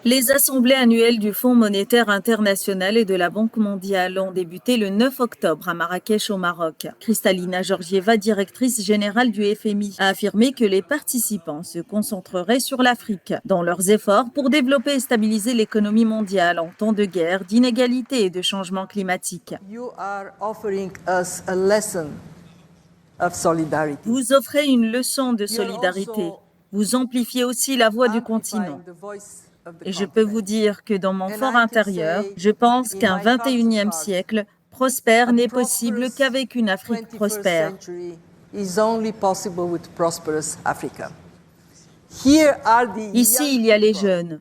Les assemblées annuelles du Fonds monétaire international et de la Banque mondiale ont débuté le 9 octobre à Marrakech au Maroc. Kristalina Georgieva, directrice générale du FMI, a affirmé que les participants se concentreraient sur l'Afrique dans leurs efforts pour développer et stabiliser l'économie mondiale en temps de guerre, d'inégalité et de changement climatique. Vous offrez une leçon de solidarité. Vous amplifiez aussi la voix du continent. Et je peux vous dire que dans mon fort intérieur, je pense qu'un 21e siècle prospère n'est possible qu'avec une Afrique prospère. Ici, il y a les jeunes.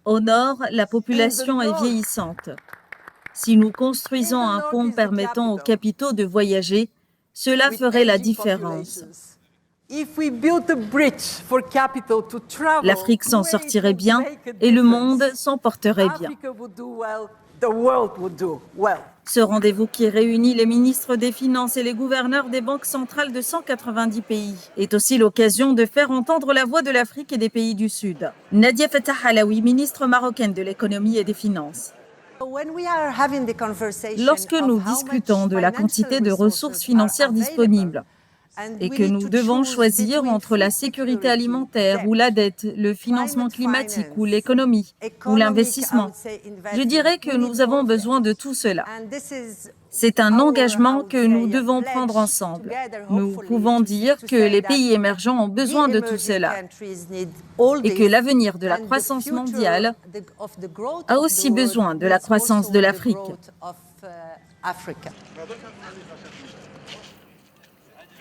Au nord, la population est vieillissante. Si nous construisons un pont permettant aux capitaux de voyager, cela ferait la différence. L'Afrique s'en sortirait bien et le monde s'en porterait bien. Ce rendez-vous qui réunit les ministres des Finances et les gouverneurs des banques centrales de 190 pays est aussi l'occasion de faire entendre la voix de l'Afrique et des pays du Sud. Nadia Fattah Alaoui, ministre marocaine de l'économie et des finances. Lorsque nous discutons de la quantité de ressources financières disponibles, et que nous devons choisir entre la sécurité alimentaire ou la dette, le financement climatique ou l'économie ou l'investissement, je dirais que nous avons besoin de tout cela. C'est un engagement que nous devons prendre ensemble. Nous pouvons dire que les pays émergents ont besoin de tout cela et que l'avenir de la croissance mondiale a aussi besoin de la croissance de l'Afrique.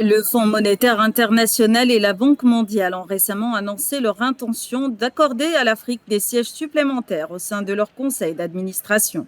Le Fonds monétaire international et la Banque mondiale ont récemment annoncé leur intention d'accorder à l'Afrique des sièges supplémentaires au sein de leur conseil d'administration.